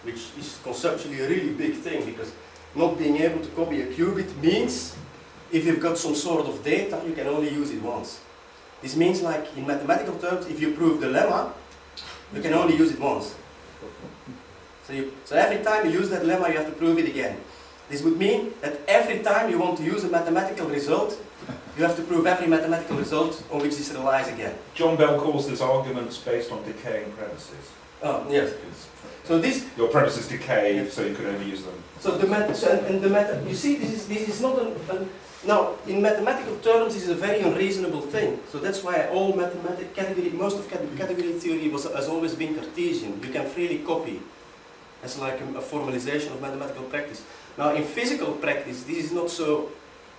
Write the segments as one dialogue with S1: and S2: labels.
S1: which is conceptually a really big thing, because not being able to copy a qubit means if you've got some sort of data, you can only use it once. This means, like in mathematical terms, if you prove the lemma, you can only use it once. So every time you use that lemma, you have to prove it again. This would mean that every time you want to use a mathematical result, you have to prove every mathematical result on which this relies again.
S2: John Bell calls this arguments based on decaying premises.
S1: Oh, yes. So this,
S2: your premises decay, so you can only use them.
S1: So the method, you see, this is not now in mathematical terms, this is a very unreasonable thing. So that's why all most of category theory has always been Cartesian. You can freely copy, as like a formalization of mathematical practice. Now in physical practice, this is not so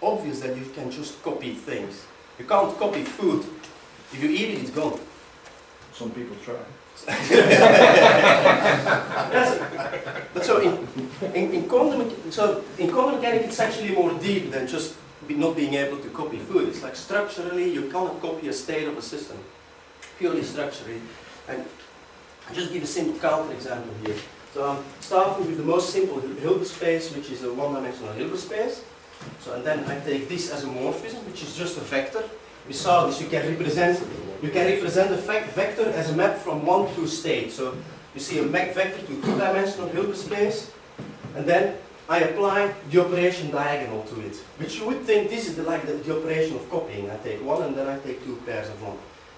S1: obvious that you can just copy things. You can't copy food. If you eat it, it's gone.
S3: Some people try.
S1: Yes. But so in quantum mechanics, it's actually more deep than just not being able to copy food. It's like structurally, you cannot copy a state of a system, purely structurally. And I'll just give a simple counter example here. So I'm starting with the most simple Hilbert space, which is a one-dimensional Hilbert space. So and then I take this as a morphism, which is just a vector. We saw this. You can represent a vector as a map from one to state. So you see a map vector to two-dimensional Hilbert space, and then I apply the operation diagonal to it, which you would think this is the operation of copying. I take one and then I take two pairs of one.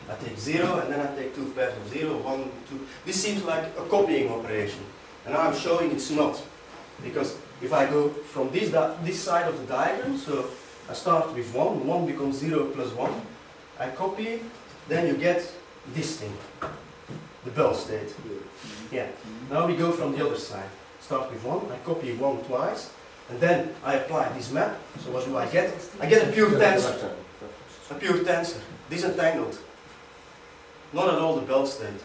S1: I take 0 and then I take two pairs of 0, 1, 2. This seems like a copying operation. And now I'm showing it's not. Because if I go from this side of the diagram, so I start with 1, 1 becomes 0 plus 1. I copy it, then you get this thing, the Bell state. Yeah. Now we go from the other side. Start with 1, I copy 1 twice, and then I apply this map. So what do I get? I get a pure tensor. A pure tensor, disentangled. Not at all the Bell state.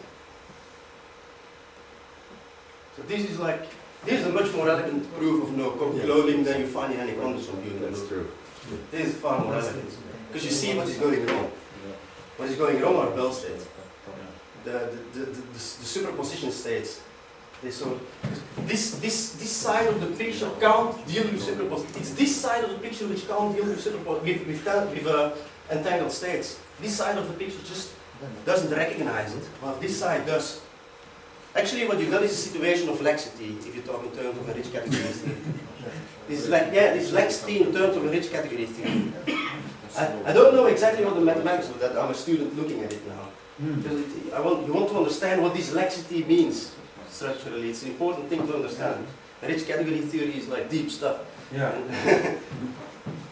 S1: So this is a much more elegant proof of no cloning than you find in any quantum computer.
S3: That's true.
S1: This is far more elegant. Because you see what is going wrong. What is going wrong are Bell states. The superposition states. So this side of the picture can't deal with superposition. It's this side of the picture which can't deal with entangled states. This side of the picture just doesn't recognize it, while this side does. Actually, what you've got is a situation of laxity, if you talk in terms of a rich category theory. This is laxity in terms of a rich category theory. I don't know exactly what the mathematics of that. I'm a student looking at it now. Because you want to understand what this laxity means structurally. It's an important thing to understand. A rich category theory is like deep stuff.
S2: Yeah.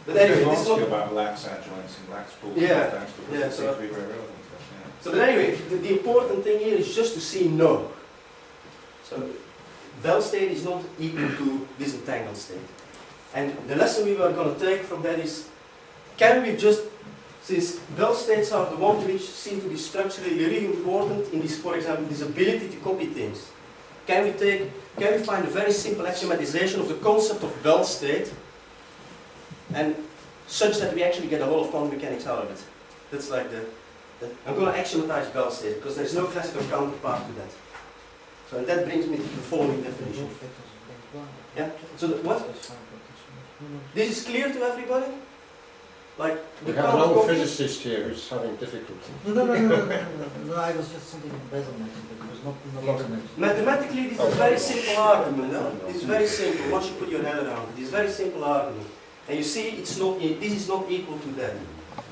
S1: But anyway,
S2: this is not about lax adjoints and lax pools.
S1: Yeah. So but anyway, the important thing here is just to see no. So Bell state is not equal to disentangled state. And the lesson we were going to take from that is, can we just, since Bell states are the ones which seem to be structurally really important in this, for example, this ability to copy things, can we find a very simple axiomatization of the concept of Bell state, and such that we actually get a whole of quantum mechanics out of it? That's like I'm going to axiomatize Bell state because there's no classical counterpart to that. So and that brings me to the following definition. Yeah. So what? This is clear to everybody? Like
S3: we have an old physicist here who's having difficulty.
S4: No, I was just thinking resonating, but it was not logarithmic.
S1: Mathematically, this is a very simple argument. No? This is very simple. Once you put your head around it, it's a very simple argument. And you see, this is not equal to that.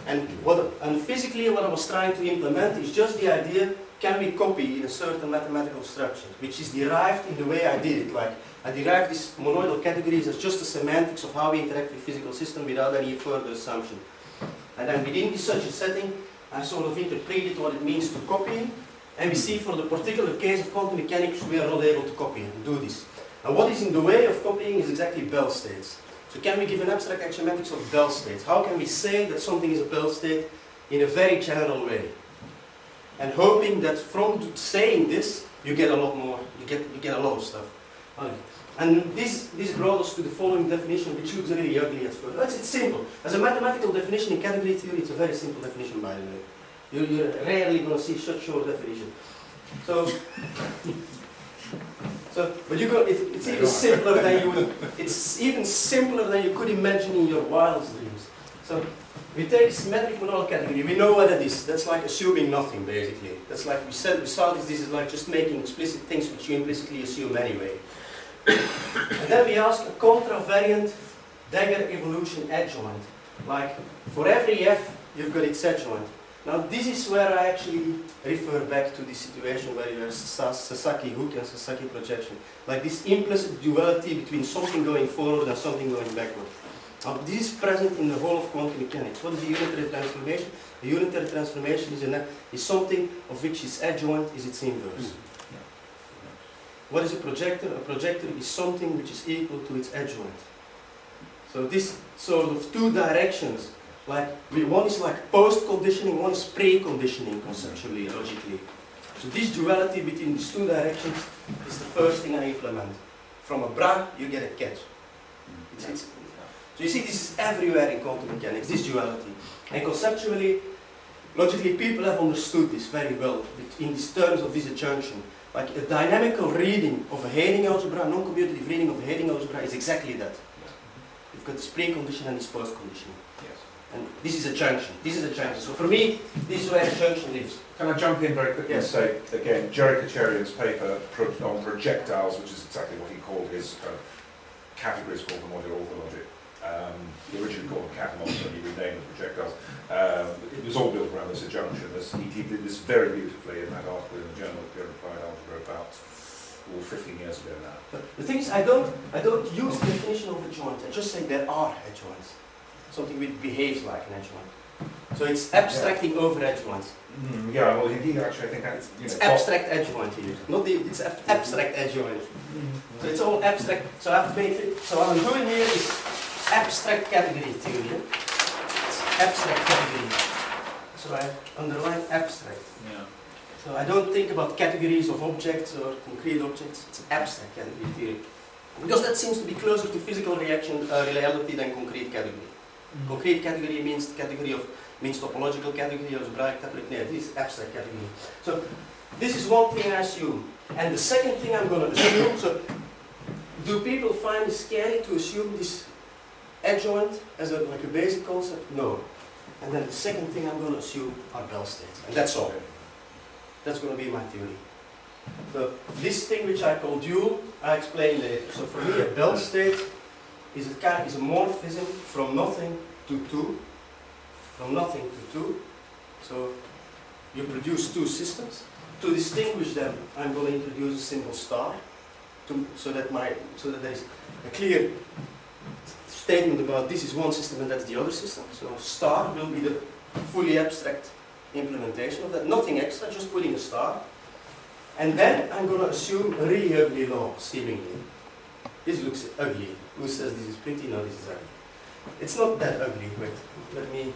S1: And physically, what I was trying to implement is just the idea: can we copy in a certain mathematical structure, which is derived in the way I did it. Like I derived these monoidal categories as just the semantics of how we interact with physical system without any further assumption. And then within such a setting, I sort of interpreted what it means to copy. And we see for the particular case of quantum mechanics, we are not able to copy and do this. And what is in the way of copying is exactly Bell states. So can we give an abstract axiomatics of Bell states? How can we say that something is a Bell state in a very general way? And hoping that from saying this, you get a lot more, you get a lot of stuff. And this brought us to the following definition, which looks really ugly at first. But it's simple. As a mathematical definition in category theory, it's a very simple definition, by the way. You're rarely going to see such short definition. So So, but it's even simpler than you would, it's even simpler than you could imagine in your wildest dreams. So, we take symmetric modal category, we know what that is. That's like assuming nothing, basically. That's like we saw this is like just making explicit things which you implicitly assume anyway. And then we ask a contravariant dagger evolution adjoint. Like, for every f, you've got its adjoint. Now, this is where I actually refer back to the situation where you have Sasaki hook and Sasaki projection. Like this implicit duality between something going forward and something going backward. Now, this is present in the whole of quantum mechanics. What is a unitary transformation? A unitary transformation is something of which its adjoint is its inverse. What is a projector? A projector is something which is equal to its adjoint. So this sort of two directions, like one is like post-conditioning, one is pre-conditioning conceptually, logically. So this duality between these two directions is the first thing I implement. From a bra, you get a catch. So you see, this is everywhere in quantum mechanics, this duality. And conceptually, logically, people have understood this very well in these terms of this adjunction. Like a dynamical reading of a Hering algebra, non-commutative reading of a Hering algebra is exactly that. You've got this precondition and this postcondition.
S2: Yes.
S1: And this is a junction. This is a junction. So for me, this is where a junction lives.
S2: Can I jump in very quickly and say, again, Jerry Kacharian's paper on projectiles, which is exactly what he called his categories for the modular orthologic. He originally called them catalogs, and he renamed the projectiles. It was all built around this adjunction. He did this very beautifully in that article in the Journal of Pure Applied Algebra about 15 years ago now.
S1: But the thing is, I don't use the definition of adjoint. I just say there are adjoints. Something which behaves like an adjoint. So it's abstracting over adjoints.
S2: Yeah, well, indeed, actually, I think that's
S1: it's abstract adjoint here. Not the, it's abstract adjoint. So it's all abstract. So I've made it. So what I'm doing here is abstract category theory. It's abstract category. So I underline abstract.
S2: Yeah.
S1: So I don't think about categories of objects or concrete objects. It's abstract category theory. Because that seems to be closer to physical reaction reality than concrete category. Concrete category means topological category, algebraic category. No, this is abstract category. So this is one thing I assume. And the second thing I'm going to assume, so do people find it scary to assume this adjoint as like a basic concept? No. And then the second thing I'm going to assume are Bell states. And that's all. That's going to be my theory. So this thing which I call dual, I explain later. So for me a Bell state is a morphism from nothing to two. From nothing to two. So you produce two systems. To distinguish them, I'm going to introduce a symbol star, so that there is a clear statement about this is one system and that's the other system. So star will be the fully abstract implementation of that. Nothing extra, just putting a star. And then I'm going to assume a really ugly law, seemingly. This looks ugly. Who says this is pretty? No, this is ugly. It's not that ugly. Wait, let me